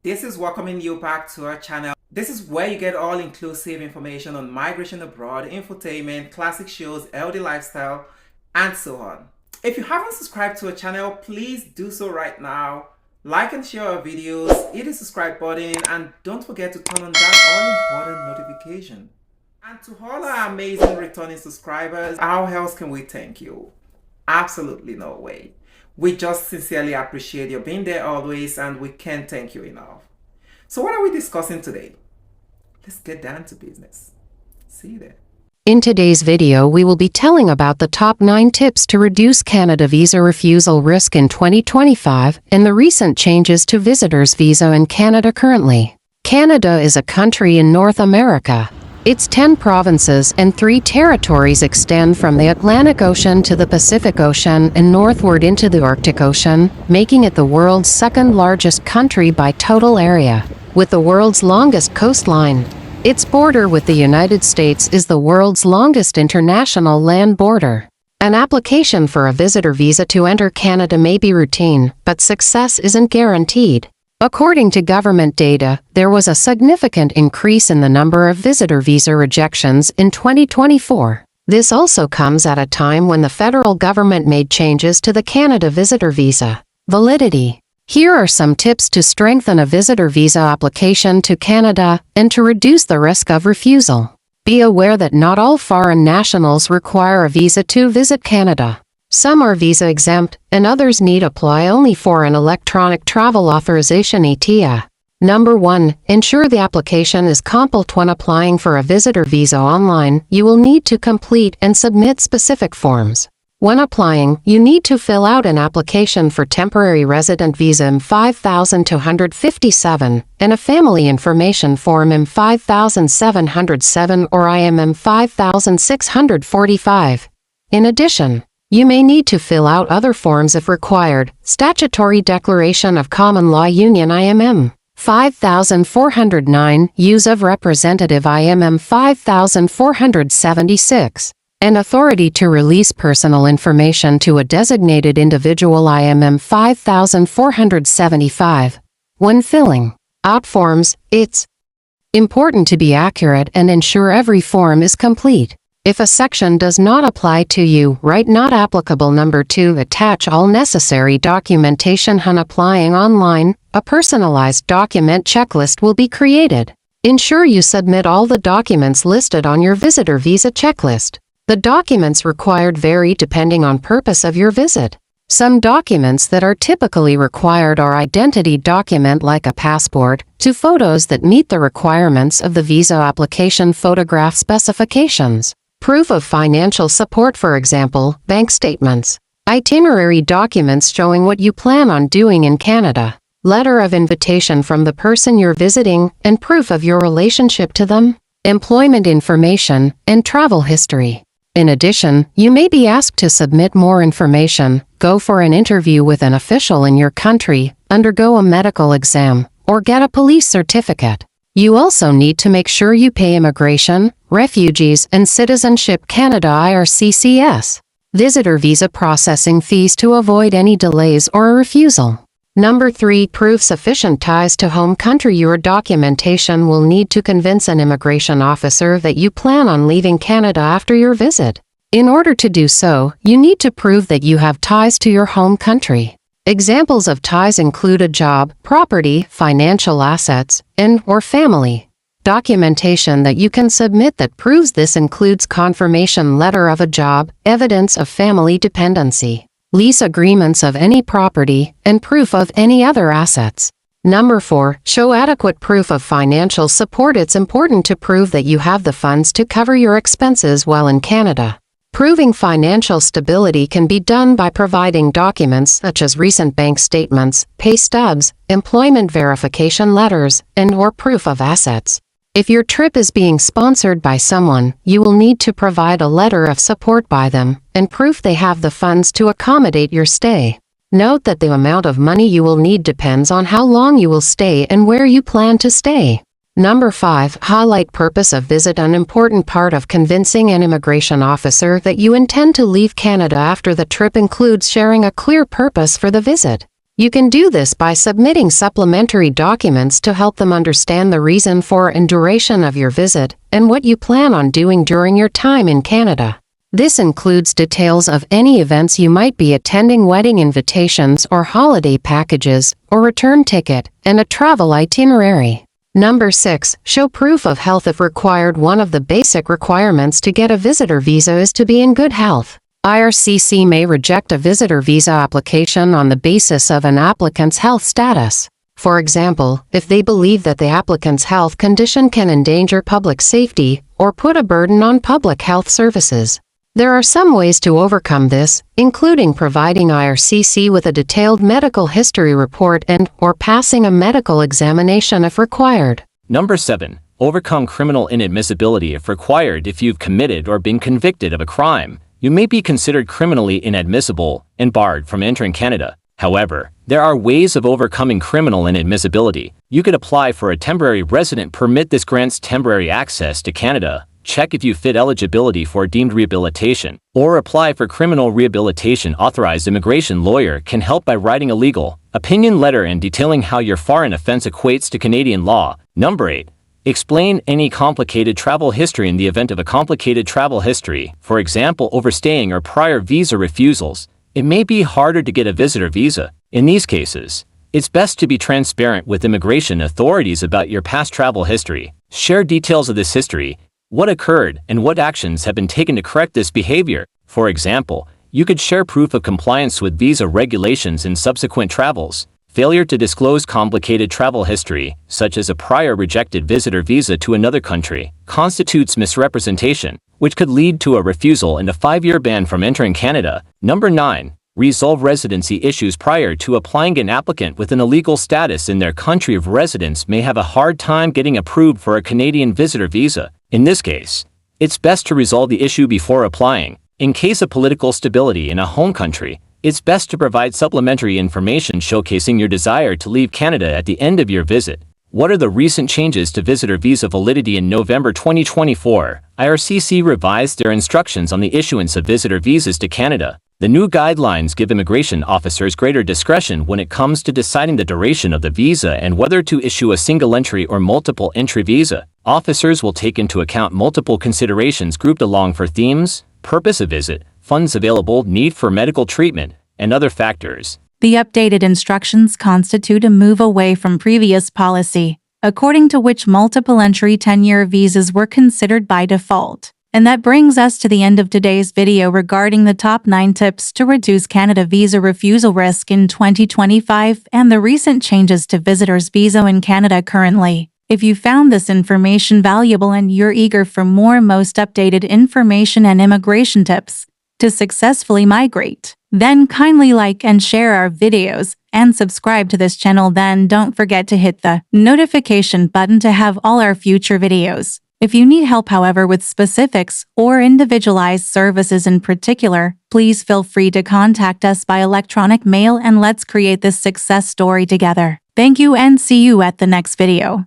This is welcoming you back to our channel. This is where you get all-inclusive information on migration abroad, infotainment, classic shows, healthy lifestyle, and so on. If you haven't subscribed to our channel, please do so right now. Like and share our videos, hit the subscribe button, and don't forget to turn on that all-important notification. And to all our amazing returning subscribers, how else can we thank you? Absolutely no way. We just sincerely appreciate you being there always, and we can't thank you enough. So what are we discussing today? Let's get down to business. See you there. In today's video, we will be telling about the top 9 tips to reduce Canada visa refusal risk in 2025 and the recent changes to visitors visa in Canada currently. Canada is a country in North America. Its 10 provinces and 3 territories extend from the Atlantic Ocean to the Pacific Ocean and northward into the Arctic Ocean, making it the world's second largest country by total area, with the world's longest coastline. Its border with the United States is the world's longest international land border. An application for a visitor visa to enter Canada may be routine, but success isn't guaranteed. According to government data, there was a significant increase in the number of visitor visa rejections in 2024. This also comes at a time when the federal government made changes to the Canada visitor visa validity. Here are some tips to strengthen a visitor visa application to Canada and to reduce the risk of refusal. Be aware that not all foreign nationals require a visa to visit Canada. Some are visa exempt, and others need apply only for an electronic travel authorization ETA. Number 1. Ensure the application is complete. When applying for a visitor visa online, you will need to complete and submit specific forms. When applying, you need to fill out an application for temporary resident visa M5257 and a family information form M5707 or IMM 5645. In addition, you may need to fill out other forms if required. Statutory Declaration of Common Law Union IMM 5409, Use of Representative IMM 5476, and Authority to Release Personal Information to a Designated Individual IMM 5475. When filling out forms, it's important to be accurate and ensure every form is complete. If a section does not apply to you, write not applicable. Number 2. Attach all necessary documentation. When applying online, a personalized document checklist will be created. Ensure you submit all the documents listed on your visitor visa checklist. The documents required vary depending on purpose of your visit. Some documents that are typically required are identity document like a passport, to photos that meet the requirements of the visa application photograph specifications. Proof of financial support, for example, bank statements. Itinerary documents showing what you plan on doing in Canada. Letter of invitation from the person you're visiting, and proof of your relationship to them. Employment information, and travel history. In addition, you may be asked to submit more information, go for an interview with an official in your country, undergo a medical exam, or get a police certificate. You also need to make sure you pay Immigration, Refugees and Citizenship Canada IRCCS visitor visa processing fees to avoid any delays or a refusal. Number 3. Prove sufficient ties to home country. Your documentation will need to convince an immigration officer that you plan on leaving Canada after your visit. In order to do so, you need to prove that you have ties to your home country. Examples of ties include a job, property, financial assets, and/or family. Documentation that you can submit that proves this includes confirmation letter of a job, evidence of family dependency, lease agreements of any property, and proof of any other assets. Number 4. Show adequate proof of financial support. It's important to prove that you have the funds to cover your expenses while in Canada. Proving financial stability can be done by providing documents such as recent bank statements, pay stubs, employment verification letters, and/or proof of assets. If your trip is being sponsored by someone, you will need to provide a letter of support by them, and proof they have the funds to accommodate your stay. Note that the amount of money you will need depends on how long you will stay and where you plan to stay. Number 5. Highlight purpose of visit. An important part of convincing an immigration officer that you intend to leave Canada after the trip includes sharing a clear purpose for the visit. You can do this by submitting supplementary documents to help them understand the reason for and duration of your visit and what you plan on doing during your time in Canada. This includes details of any events you might be attending, wedding invitations or holiday packages, or return ticket, and a travel itinerary. Number 6. Show proof of health if required. One of the basic requirements to get a visitor visa is to be in good health. IRCC may reject a visitor visa application on the basis of an applicant's health status. For example, if they believe that the applicant's health condition can endanger public safety or put a burden on public health services. There are some ways to overcome this, including providing IRCC with a detailed medical history report and/or passing a medical examination if required. Number 7. Overcome criminal inadmissibility if required. If you've committed or been convicted of a crime, you may be considered criminally inadmissible and barred from entering Canada. However, there are ways of overcoming criminal inadmissibility. You could apply for a temporary resident permit. This grants temporary access to Canada. Check if you fit eligibility for deemed rehabilitation, or apply for criminal rehabilitation. Authorized immigration lawyer can help by writing a legal opinion letter and detailing how your foreign offense equates to Canadian law. Number 8. Explain any complicated travel history. In the event of a complicated travel history, for example overstaying or prior visa refusals, it may be harder to get a visitor visa. In these cases, it's best to be transparent with immigration authorities about your past travel history. Share details of this history, what occurred, and what actions have been taken to correct this behavior. For example, you could share proof of compliance with visa regulations in subsequent travels. Failure to disclose complicated travel history, such as a prior rejected visitor visa to another country, constitutes misrepresentation, which could lead to a refusal and a 5-year ban from entering Canada. Number 9. Resolve residency issues prior to applying. An applicant with an illegal status in their country of residence may have a hard time getting approved for a Canadian visitor visa. In this case, it's best to resolve the issue before applying. In case of political stability in a home country, it's best to provide supplementary information showcasing your desire to leave Canada at the end of your visit. What are the recent changes to visitor visa validity? In November 2024, IRCC revised their instructions on the issuance of visitor visas to Canada. The new guidelines give immigration officers greater discretion when it comes to deciding the duration of the visa and whether to issue a single entry or multiple entry visa. Officers will take into account multiple considerations grouped along for themes, purpose of visit, funds available, need for medical treatment, and other factors. The updated instructions constitute a move away from previous policy, according to which multiple entry 10-year visas were considered by default. And that brings us to the end of today's video regarding the top 9 tips to reduce Canada visa refusal risk in 2025 and the recent changes to visitors' visa in Canada currently. If you found this information valuable and you're eager for more most updated information and immigration tips to successfully migrate, then kindly like and share our videos and subscribe to this channel. Then don't forget to hit the notification button to have all our future videos. If you need help, however, with specifics or individualized services in particular, please feel free to contact us by electronic mail and let's create this success story together. Thank you and see you at the next video.